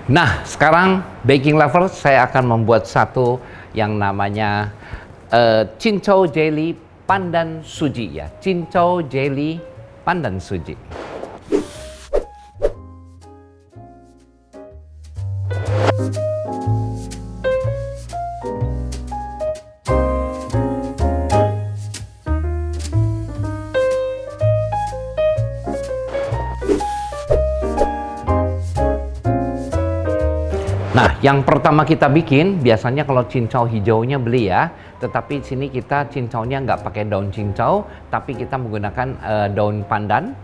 Nah, sekarang baking lovers, saya akan membuat satu yang namanya cincau jelly pandan suji ya. Cincau jelly pandan suji. Nah, yang pertama kita bikin, biasanya kalau cincau hijaunya beli ya, tetapi di sini kita cincaunya nggak pakai daun cincau, tapi kita menggunakan daun pandan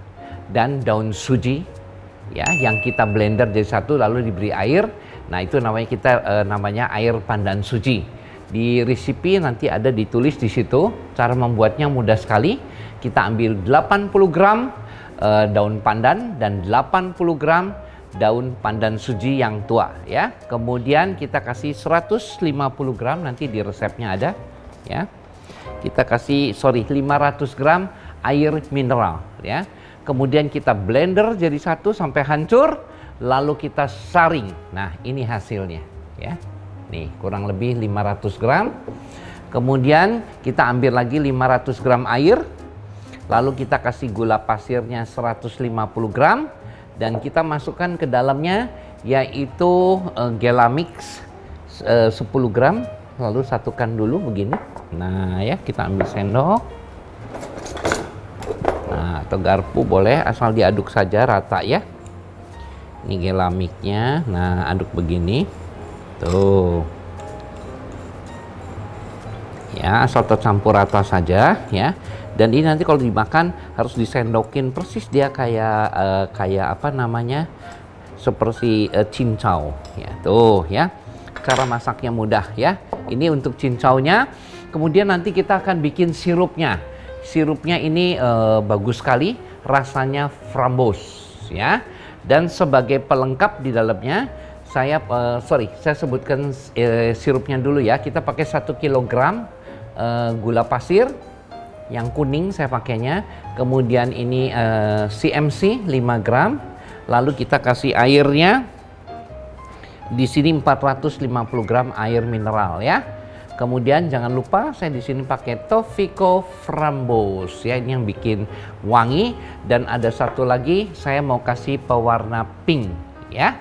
dan daun suji, ya, yang kita blender jadi satu lalu diberi air. Nah, itu namanya air pandan suji. Di resipi nanti ada ditulis di situ, cara membuatnya mudah sekali. Kita ambil 80 gram daun pandan dan 80 gram daun pandan suji yang tua ya. Kemudian kita kasih 150 gram, nanti di resepnya ada ya. Kita kasih 500 gram air mineral ya. Kemudian kita blender jadi satu sampai hancur, lalu kita saring. Nah, ini hasilnya ya. Nih, kurang lebih 500 gram. Kemudian kita ambil lagi 500 gram air. Lalu kita kasih gula pasirnya 150 gram. Dan kita masukkan ke dalamnya yaitu Gelamix 10 gram, lalu satukan dulu begini. Nah ya, kita ambil sendok, nah atau garpu boleh, asal diaduk saja rata ya. Ini Gelamixnya, nah aduk begini tuh ya, asal tercampur rata saja ya. Dan ini nanti kalau dimakan harus disendokin persis, dia kayak apa namanya, seperti cincau ya. Tuh ya, cara masaknya mudah ya. Ini untuk cincaunya. Kemudian nanti kita akan bikin sirupnya. Sirupnya ini bagus sekali, rasanya frambos ya. Dan sebagai pelengkap di dalamnya saya sebutkan sirupnya dulu ya. Kita pakai 1 kilogram gula pasir yang kuning saya pakainya, kemudian ini CMC 5 gram, lalu kita kasih airnya di sini 450 gram air mineral ya. Kemudian jangan lupa saya di sini pakai Toffico Frambos ya, ini yang bikin wangi. Dan ada satu lagi saya mau kasih pewarna pink ya,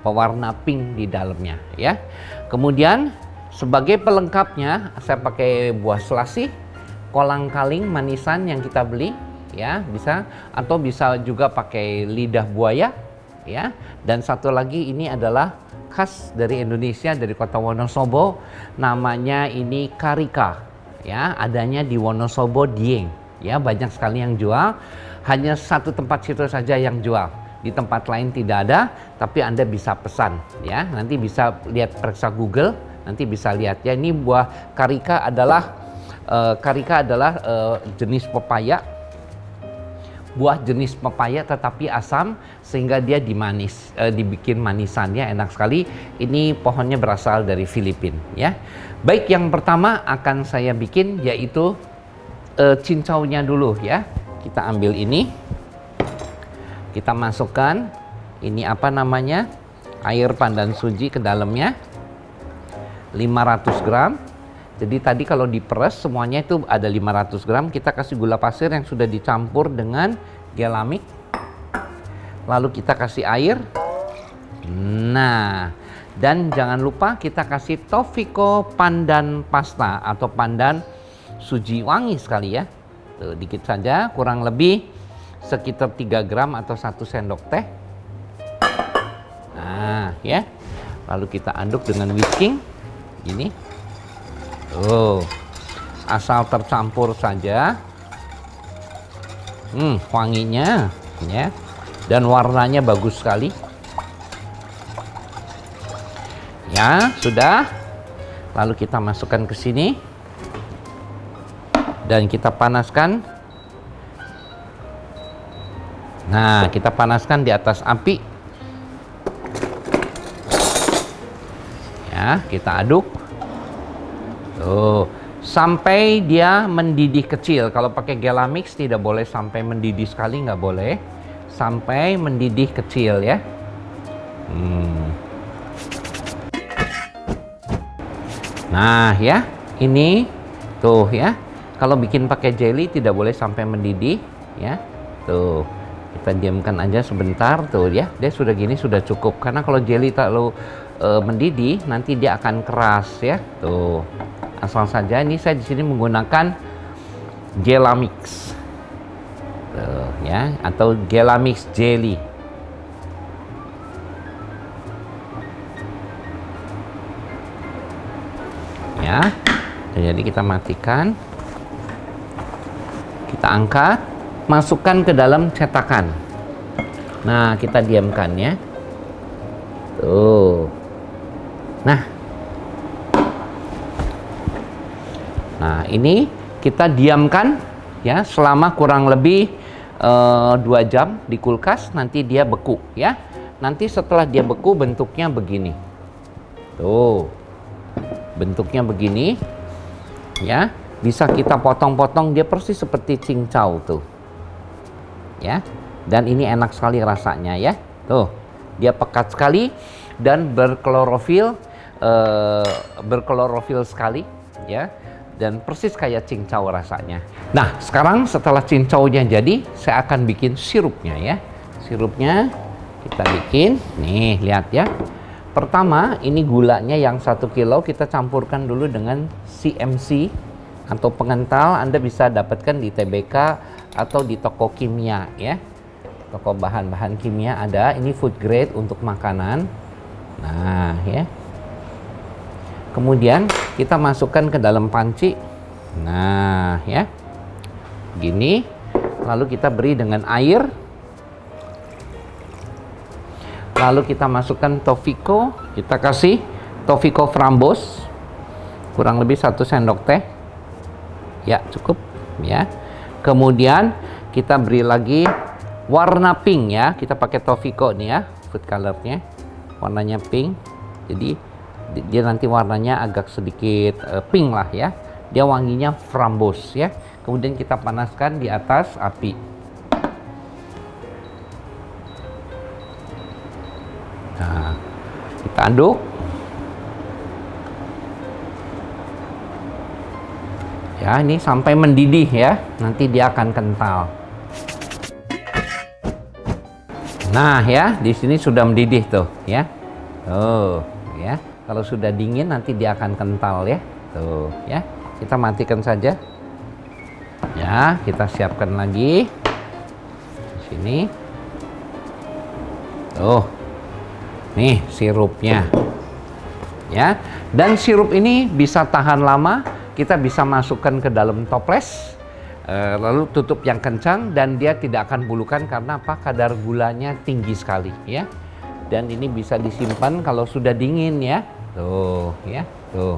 pewarna pink di dalamnya ya. Kemudian sebagai pelengkapnya saya pakai buah selasih, kolang-kaling manisan yang kita beli ya, bisa, atau bisa juga pakai lidah buaya ya. Dan satu lagi ini adalah khas dari Indonesia, dari kota Wonosobo, namanya ini karika ya, adanya di Wonosobo Dieng ya. Banyak sekali yang jual, hanya satu tempat situ saja yang jual, di tempat lain tidak ada, tapi Anda bisa pesan ya. Nanti bisa lihat, periksa Google, nanti bisa lihat ya. Ini buah karika adalah jenis pepaya, buah jenis pepaya tetapi asam sehingga dia dibikin manisannya enak sekali. Ini pohonnya berasal dari Filipina ya. Baik, yang pertama akan saya bikin yaitu cincaunya dulu ya. Kita ambil ini, kita masukkan ini apa namanya, air pandan suji ke dalamnya 500 gram. Jadi tadi kalau diperes semuanya itu ada 500 gram. Kita kasih gula pasir yang sudah dicampur dengan Gelamix. Lalu kita kasih air. Nah, dan jangan lupa kita kasih Toffico pandan pasta atau pandan suji, wangi sekali ya. Tuh, dikit saja, kurang lebih sekitar 3 gram atau 1 sendok teh. Nah ya, lalu kita aduk dengan whisking gini. Oh, asal tercampur saja. Wanginya ya, dan warnanya bagus sekali. Ya, sudah. Lalu kita masukkan ke sini dan kita panaskan. Nah, kita panaskan di atas api. Ya, kita aduk. Tuh, sampai dia mendidih kecil. Kalau pakai Gelamix tidak boleh sampai mendidih sekali, nggak boleh. Sampai mendidih kecil ya. Nah ya, ini tuh ya. Kalau bikin pakai jelly tidak boleh sampai mendidih ya. Tuh, kita diamkan aja sebentar tuh ya. Dia sudah gini sudah cukup. Karena kalau jelly terlalu mendidih nanti dia akan keras ya. Tuh. Asal saja ini saya di sini menggunakan Gelamix. Tuh ya, atau Gelamix jelly. Ya. Jadi kita matikan. Kita angkat, masukkan ke dalam cetakan. Nah, kita diamkan ya. Tuh. Nah, ini kita diamkan ya selama kurang lebih 2 jam di kulkas, nanti dia beku ya. Nanti setelah dia beku bentuknya begini. Tuh. Bentuknya begini. Ya. Bisa kita potong-potong, dia persis seperti cincau tuh. Ya. Dan ini enak sekali rasanya ya. Tuh. Dia pekat sekali dan berklorofil sekali ya. Dan persis kayak cincau rasanya. Nah, sekarang setelah cincaunya jadi, saya akan bikin sirupnya ya. Sirupnya kita bikin. Nih, lihat ya. Pertama, ini gulanya yang 1 kilo kita campurkan dulu dengan CMC atau pengental. Anda bisa dapatkan di TBK atau di toko kimia ya. Toko bahan-bahan kimia ada. Ini food grade untuk makanan. Nah, ya. Kemudian kita masukkan ke dalam panci. Nah, ya. Gini. Lalu kita beri dengan air. Lalu kita masukkan Tofiko. Kita kasih Tofiko Frambos. Kurang lebih 1 sendok teh. Ya, cukup ya. Kemudian kita beri lagi warna pink ya. Kita pakai Tofiko nih ya, food colornya. Warnanya pink. Jadi dia nanti warnanya agak sedikit pink lah ya. Dia wanginya frambos ya. Kemudian kita panaskan di atas api. Nah, kita aduk. Ya, ini sampai mendidih ya. Nanti dia akan kental. Nah, ya, di sini sudah mendidih tuh ya. Tuh, ya. Kalau sudah dingin nanti dia akan kental ya. Tuh, ya. Kita matikan saja. Ya, kita siapkan lagi. Di sini. Tuh. Nih sirupnya. Ya. Dan sirup ini bisa tahan lama. Kita bisa masukkan ke dalam toples. Lalu tutup yang kencang dan dia tidak akan bulukan karena apa? Kadar gulanya tinggi sekali ya. Dan ini bisa disimpan kalau sudah dingin ya. Tuh, ya, tuh.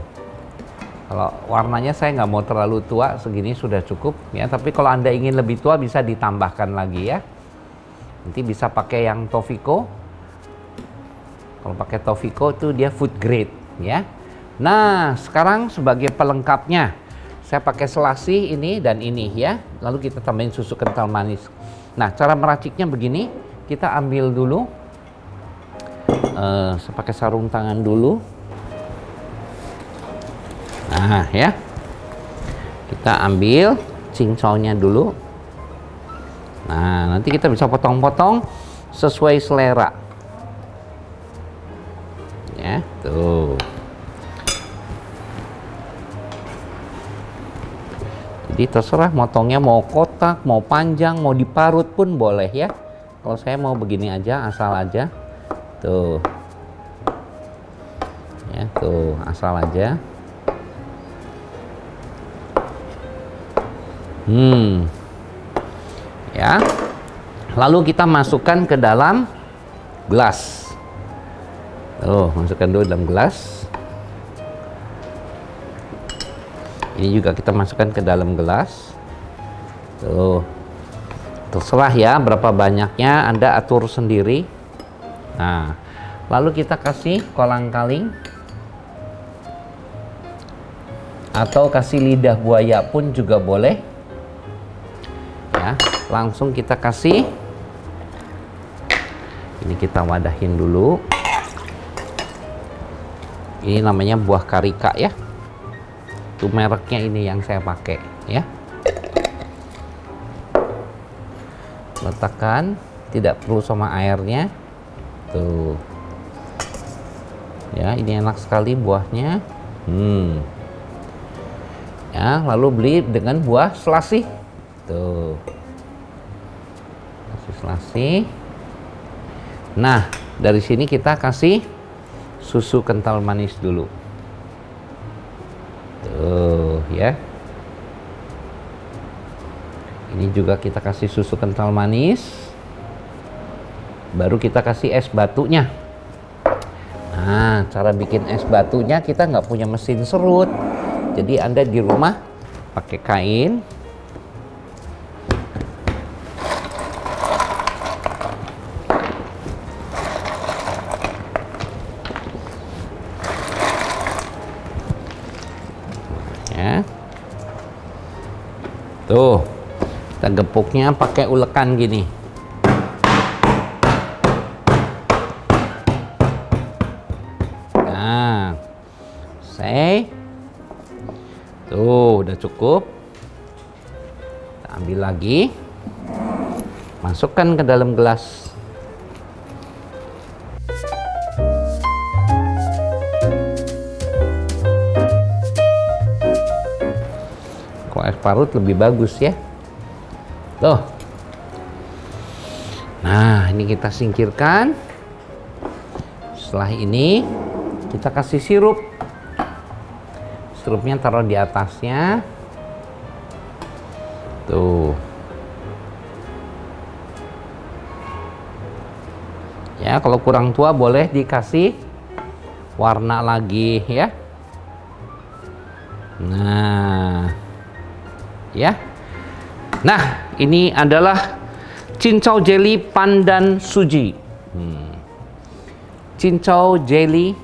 Kalau warnanya saya nggak mau terlalu tua, segini sudah cukup ya. Tapi kalau Anda ingin lebih tua bisa ditambahkan lagi ya. Nanti bisa pakai yang Tofiko. Kalau pakai Tofiko itu dia food grade ya. Nah, sekarang sebagai pelengkapnya saya pakai selasi ini dan ini ya. Lalu kita tambahin susu kental manis. Nah, cara meraciknya begini. Kita ambil dulu. Saya pakai sarung tangan dulu. Nah ya, kita ambil cincaunya dulu. Nah, nanti kita bisa potong-potong sesuai selera. Ya, tuh. Jadi terserah motongnya mau kotak, mau panjang, mau diparut pun boleh ya. Kalau saya mau begini aja, asal aja. Tuh. Ya, tuh, asal aja. Ya. Lalu kita masukkan ke dalam gelas. Tuh, masukkan dulu dalam gelas. Ini juga kita masukkan ke dalam gelas. Tuh. Terserah ya berapa banyaknya, Anda atur sendiri. Nah, lalu kita kasih kolang-kaling atau kasih lidah buaya pun juga boleh. Ya, langsung kita kasih. Ini kita wadahin dulu. Ini namanya buah karika ya. Tuh mereknya ini yang saya pakai ya. Letakkan, tidak perlu sama airnya. Tuh. Ya, ini enak sekali buahnya. Ya, lalu beli dengan buah selasi. Tuh. Kasih selasi. Nah, dari sini kita kasih susu kental manis dulu. Tuh, ya. Ini juga kita kasih susu kental manis. Baru kita kasih es batunya. Nah, cara bikin es batunya kita nggak punya mesin serut. Jadi Anda di rumah pakai kain. Ya. Tuh, kita gepuknya pakai ulekan gini. Nah, tuh udah cukup. Kita ambil lagi, masukkan ke dalam gelas. Kalau es parut lebih bagus ya. Tuh. Nah, ini kita singkirkan. Setelah ini kita kasih sirup. Sirupnya taruh di atasnya. Tuh. Ya, kalau kurang tua boleh dikasih warna lagi ya. Nah. Ya. Nah, ini adalah cincau jelly pandan suji. Cincau jelly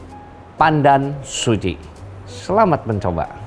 pandan suji. Selamat mencoba.